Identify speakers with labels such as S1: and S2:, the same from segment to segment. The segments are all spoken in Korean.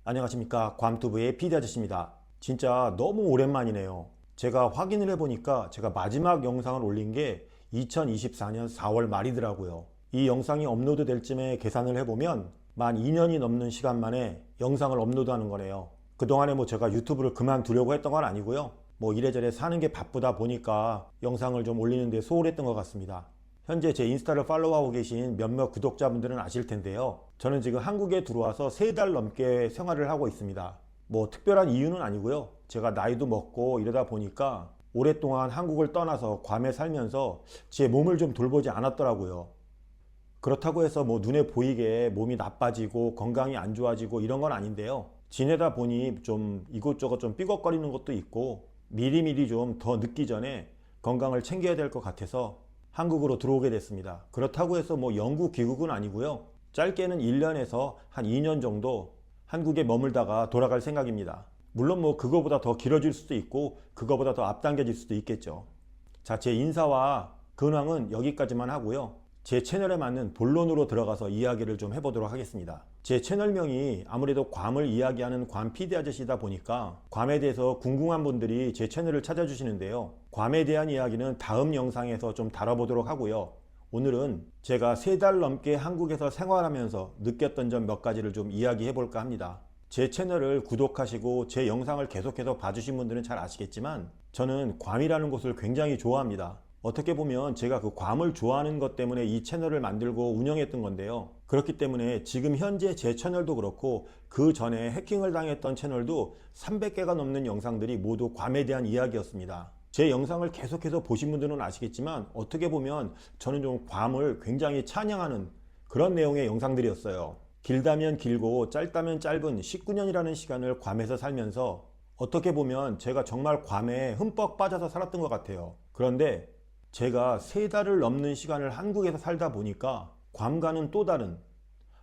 S1: 안녕하십니까, 괌투브의 PD 아저씨입니다. 진짜 너무 오랜만이네요. 제가 확인을 해보니까 제가 마지막 영상을 올린 게 2024년 4월 말이더라고요. 이 영상이 업로드 될 쯤에 계산을 해보면 만 2년이 넘는 시간 만에 영상을 업로드하는 거네요. 그동안에 제가 유튜브를 그만두려고 했던 건 아니고요. 이래저래 사는 게 바쁘다 보니까 영상을 좀 올리는데 소홀했던 것 같습니다. 현재 제 인스타를 팔로우하고 계신 몇몇 구독자분들은 아실 텐데요. 저는 지금 한국에 들어와서 3달 넘게 생활을 하고 있습니다. 특별한 이유는 아니고요. 제가 나이도 먹고 이러다 보니까 오랫동안 한국을 떠나서 괌에 살면서 제 몸을 좀 돌보지 않았더라고요. 그렇다고 해서 눈에 보이게 몸이 나빠지고 건강이 안 좋아지고 이런 건 아닌데요. 지내다 보니 좀 이곳저곳 좀 삐걱거리는 것도 있고 미리미리 좀 더 늦기 전에 건강을 챙겨야 될 것 같아서 한국으로 들어오게 됐습니다. 그렇다고 해서 영구 귀국은 아니고요. 짧게는 1년에서 한 2년 정도 한국에 머물다가 돌아갈 생각입니다. 물론 그거보다 더 길어질 수도 있고 그거보다 더 앞당겨질 수도 있겠죠. 자, 제 인사와 근황은 여기까지만 하고요. 제 채널에 맞는 본론으로 들어가서 이야기를 좀 해보도록 하겠습니다. 제 채널명이 아무래도 괌을 이야기하는 괌 PD 아저씨다 보니까 괌에 대해서 궁금한 분들이 제 채널을 찾아주시는데요. 괌에 대한 이야기는 다음 영상에서 좀 다뤄보도록 하고요. 오늘은 제가 3달 넘게 한국에서 생활하면서 느꼈던 점 몇 가지를 좀 이야기해 볼까 합니다. 제 채널을 구독하시고 제 영상을 계속해서 봐주신 분들은 잘 아시겠지만 저는 괌이라는 곳을 굉장히 좋아합니다. 어떻게 보면 제가 그 괌을 좋아하는 것 때문에 이 채널을 만들고 운영했던 건데요. 그렇기 때문에 지금 현재 제 채널도 그렇고 그 전에 해킹을 당했던 채널도 300개가 넘는 영상들이 모두 괌에 대한 이야기였습니다. 제 영상을 계속해서 보신 분들은 아시겠지만 어떻게 보면 저는 좀 괌을 굉장히 찬양하는 그런 내용의 영상들이었어요. 길다면 길고 짧다면 짧은 19년이라는 시간을 괌에서 살면서 어떻게 보면 제가 정말 괌에 흠뻑 빠져서 살았던 것 같아요. 그런데 제가 3달을 넘는 시간을 한국에서 살다 보니까 괌과는 또 다른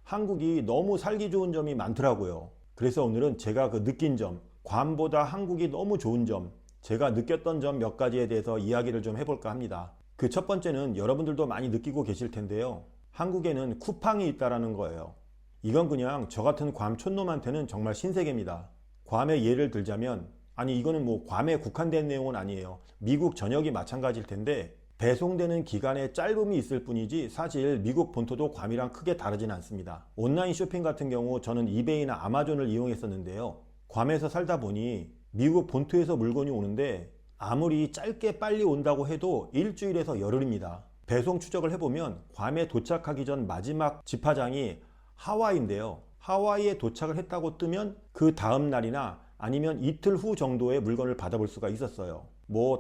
S1: 한국이 너무 살기 좋은 점이 많더라고요. 그래서 오늘은 제가 그 느낀 점, 괌보다 한국이 너무 좋은 점, 제가 느꼈던 점 몇 가지에 대해서 이야기를 좀 해볼까 합니다. 그 첫 번째는 여러분들도 많이 느끼고 계실 텐데요. 한국에는 쿠팡이 있다라는 거예요. 이건 그냥 저 같은 괌 촌놈한테는 정말 신세계입니다. 괌의 예를 들자면 이거는 괌에 국한된 내용은 아니에요. 미국 전역이 마찬가지일 텐데 배송되는 기간에 짧음이 있을 뿐이지 사실 미국 본토도 괌이랑 크게 다르진 않습니다. 온라인 쇼핑 같은 경우 저는 이베이나 아마존을 이용했었는데요. 괌에서 살다 보니 미국 본토에서 물건이 오는데 아무리 짧게 빨리 온다고 해도 일주일에서 열흘입니다. 배송 추적을 해보면 괌에 도착하기 전 마지막 집화장이 하와이인데요. 하와이에 도착을 했다고 뜨면 그 다음 날이나 아니면 이틀 후 정도의 물건을 받아볼 수가 있었어요.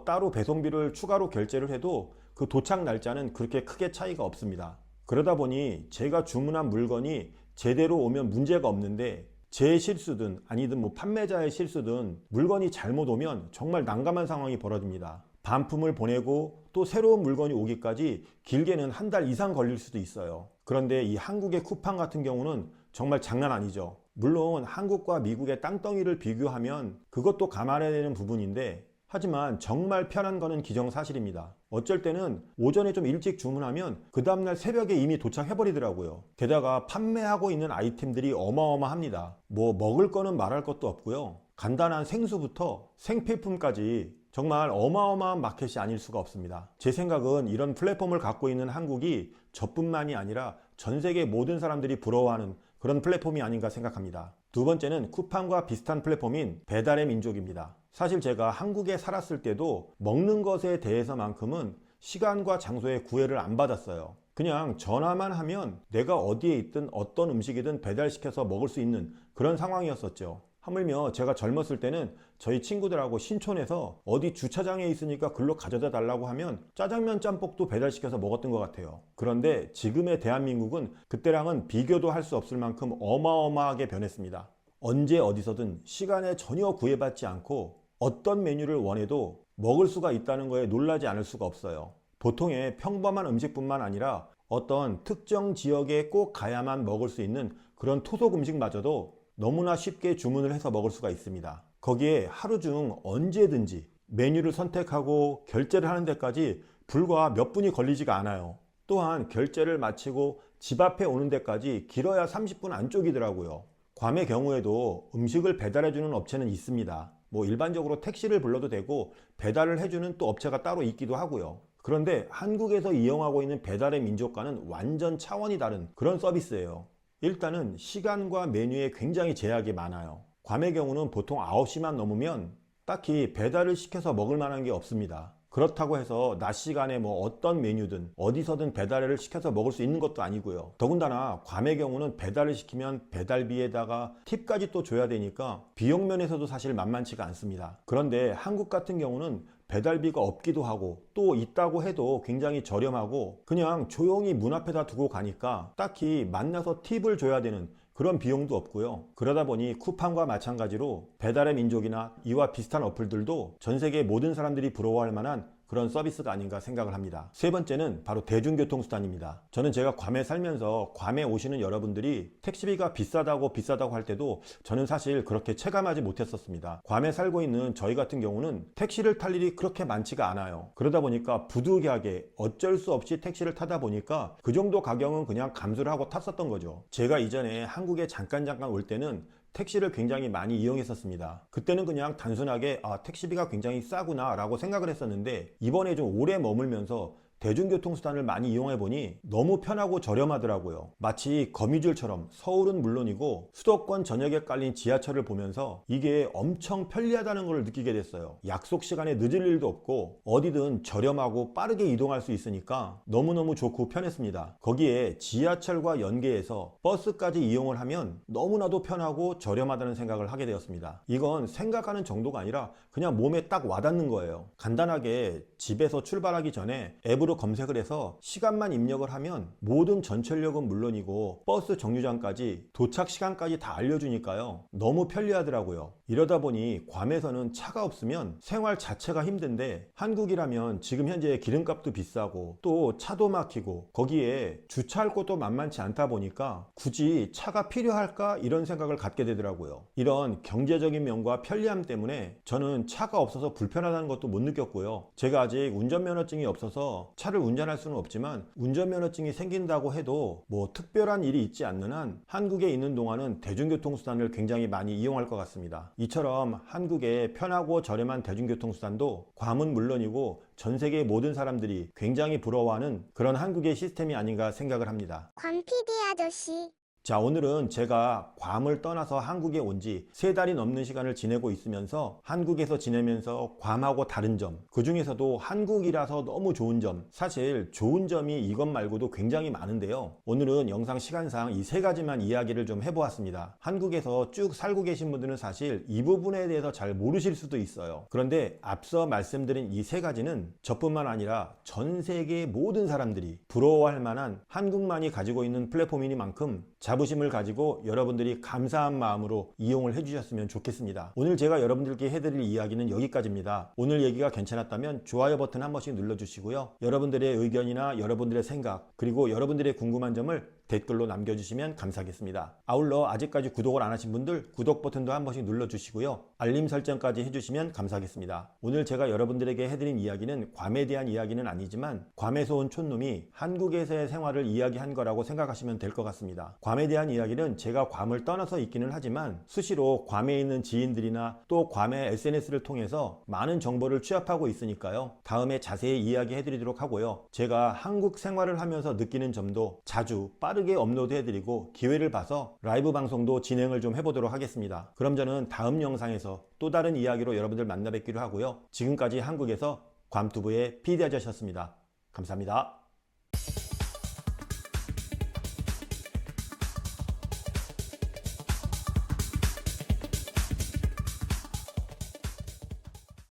S1: 따로 배송비를 추가로 결제를 해도 그 도착 날짜는 그렇게 크게 차이가 없습니다. 그러다 보니 제가 주문한 물건이 제대로 오면 문제가 없는데 제 실수든 아니든 판매자의 실수든 물건이 잘못 오면 정말 난감한 상황이 벌어집니다. 반품을 보내고 또 새로운 물건이 오기까지 길게는 한 달 이상 걸릴 수도 있어요. 그런데 이 한국의 쿠팡 같은 경우는 정말 장난 아니죠. 물론 한국과 미국의 땅덩이를 비교하면 그것도 감안해야 되는 부분인데 하지만 정말 편한 거는 기정사실입니다. 어쩔 때는 오전에 좀 일찍 주문하면 그 다음날 새벽에 이미 도착해버리더라고요. 게다가 판매하고 있는 아이템들이 어마어마합니다. 먹을 거는 말할 것도 없고요. 간단한 생수부터 생필품까지 정말 어마어마한 마켓이 아닐 수가 없습니다. 제 생각은 이런 플랫폼을 갖고 있는 한국이 저뿐만이 아니라 전 세계 모든 사람들이 부러워하는 그런 플랫폼이 아닌가 생각합니다. 두 번째는 쿠팡과 비슷한 플랫폼인 배달의 민족입니다. 사실 제가 한국에 살았을 때도 먹는 것에 대해서만큼은 시간과 장소에 구애를 안 받았어요. 그냥 전화만 하면 내가 어디에 있든 어떤 음식이든 배달시켜서 먹을 수 있는 그런 상황이었었죠. 하물며 제가 젊었을 때는 저희 친구들하고 신촌에서 어디 주차장에 있으니까 글로 가져다 달라고 하면 짜장면 짬뽕도 배달시켜서 먹었던 것 같아요. 그런데 지금의 대한민국은 그때랑은 비교도 할 수 없을 만큼 어마어마하게 변했습니다. 언제 어디서든 시간에 전혀 구애받지 않고 어떤 메뉴를 원해도 먹을 수가 있다는 거에 놀라지 않을 수가 없어요. 보통의 평범한 음식뿐만 아니라 어떤 특정 지역에 꼭 가야만 먹을 수 있는 그런 토속 음식마저도 너무나 쉽게 주문을 해서 먹을 수가 있습니다. 거기에 하루 중 언제든지 메뉴를 선택하고 결제를 하는 데까지 불과 몇 분이 걸리지가 않아요. 또한 결제를 마치고 집 앞에 오는 데까지 길어야 30분 안쪽이더라고요. 괌의 경우에도 음식을 배달해주는 업체는 있습니다. 뭐 일반적으로 택시를 불러도 되고 배달을 해주는 또 업체가 따로 있기도 하고요. 그런데 한국에서 이용하고 있는 배달의 민족과는 완전 차원이 다른 그런 서비스예요. 일단은 시간과 메뉴에 굉장히 제약이 많아요. 괌의 경우는 보통 9시만 넘으면 딱히 배달을 시켜서 먹을 만한 게 없습니다. 그렇다고 해서 낮 시간에 뭐 어떤 메뉴든 어디서든 배달을 시켜서 먹을 수 있는 것도 아니고요. 더군다나 괌의 경우는 배달을 시키면 배달비에다가 팁까지 또 줘야 되니까 비용 면에서도 사실 만만치가 않습니다. 그런데 한국 같은 경우는 배달비가 없기도 하고 또 있다고 해도 굉장히 저렴하고 그냥 조용히 문 앞에다 두고 가니까 딱히 만나서 팁을 줘야 되는 그런 비용도 없고요. 그러다 보니 쿠팡과 마찬가지로 배달의 민족이나 이와 비슷한 어플들도 전 세계 모든 사람들이 부러워할 만한 그런 서비스가 아닌가 생각을 합니다. 세 번째는 바로 대중교통수단입니다. 저는 제가 괌에 살면서 괌에 오시는 여러분들이 택시비가 비싸다고 할 때도 저는 사실 그렇게 체감하지 못했었습니다. 괌에 살고 있는 저희 같은 경우는 택시를 탈 일이 그렇게 많지가 않아요. 그러다 보니까 부득이하게 어쩔 수 없이 택시를 타다 보니까 그 정도 가격은 그냥 감수를 하고 탔었던 거죠. 제가 이전에 한국에 잠깐 올 때는 택시를 굉장히 많이 이용했었습니다. 그때는 그냥 단순하게 택시비가 굉장히 싸구나 라고 생각을 했었는데 이번에 좀 오래 머물면서 대중교통수단을 많이 이용해보니 너무 편하고 저렴하더라고요. 마치 거미줄처럼 서울은 물론이고 수도권 전역에 깔린 지하철을 보면서 이게 엄청 편리하다는 걸 느끼게 됐어요. 약속 시간에 늦을 일도 없고 어디든 저렴하고 빠르게 이동할 수 있으니까 너무너무 좋고 편했습니다. 거기에 지하철과 연계해서 버스까지 이용을 하면 너무나도 편하고 저렴하다는 생각을 하게 되었습니다. 이건 생각하는 정도가 아니라 그냥 몸에 딱 와닿는 거예요. 간단하게 집에서 출발하기 전에 앱으로 검색을 해서 시간만 입력을 하면 모든 전철역은 물론이고 버스 정류장까지 도착 시간까지 다 알려주니까요. 너무 편리하더라고요. 이러다 보니 괌에서는 차가 없으면 생활 자체가 힘든데 한국이라면 지금 현재 기름값도 비싸고 또 차도 막히고 거기에 주차할 곳도 만만치 않다 보니까 굳이 차가 필요할까 이런 생각을 갖게 되더라고요. 이런 경제적인 면과 편리함 때문에 저는 차가 없어서 불편하다는 것도 못 느꼈고요. 제가 아직 운전면허증이 없어서 차를 운전할 수는 없지만 운전면허증이 생긴다고 해도 뭐 특별한 일이 있지 않는 한 한국에 있는 동안은 대중교통수단을 굉장히 많이 이용할 것 같습니다. 이처럼 한국의 편하고 저렴한 대중교통수단도 괌은 물론이고 전 세계의 모든 사람들이 굉장히 부러워하는 그런 한국의 시스템이 아닌가 생각을 합니다.
S2: 괌 PD 아저씨.
S1: 자, 오늘은 제가 괌을 떠나서 한국에 온 지 3달이 넘는 시간을 지내고 있으면서 한국에서 지내면서 괌하고 다른 점, 그 중에서도 한국이라서 너무 좋은 점, 사실 좋은 점이 이것 말고도 굉장히 많은데요. 오늘은 영상 시간상 이 3가지만 이야기를 좀 해보았습니다. 한국에서 쭉 살고 계신 분들은 사실 이 부분에 대해서 잘 모르실 수도 있어요. 그런데 앞서 말씀드린 이 3가지는 저뿐만 아니라 전 세계의 모든 사람들이 부러워할 만한 한국만이 가지고 있는 플랫폼이니만큼 자부심을 가지고 여러분들이 감사한 마음으로 이용을 해주셨으면 좋겠습니다. 오늘 제가 여러분들께 해드릴 이야기는 여기까지입니다. 오늘 얘기가 괜찮았다면 좋아요 버튼 한 번씩 눌러주시고요. 여러분들의 의견이나 여러분들의 생각 그리고 여러분들의 궁금한 점을 댓글로 남겨주시면 감사하겠습니다. 아울러 아직까지 구독을 안 하신 분들 구독 버튼도 한 번씩 눌러주시고요. 알림 설정까지 해주시면 감사하겠습니다. 오늘 제가 여러분들에게 해드린 이야기는 괌에 대한 이야기는 아니지만 괌에서 온 촌놈이 한국에서의 생활을 이야기한 거라고 생각하시면 될 것 같습니다. 괌에 대한 이야기는 제가 괌을 떠나서 있기는 하지만 수시로 괌에 있는 지인들이나 또 괌의 SNS를 통해서 많은 정보를 취합하고 있으니까요. 다음에 자세히 이야기해드리도록 하고요. 제가 한국 생활을 하면서 느끼는 점도 자주 빠르게 업로드해드리고 기회를 봐서 라이브 방송도 진행을 좀 해보도록 하겠습니다. 그럼 저는 다음 영상에서 또 다른 이야기로 여러분들 만나 뵙기로 하고요. 지금까지 한국에서 괌투브의 PD 아저씨였습니다. 감사합니다.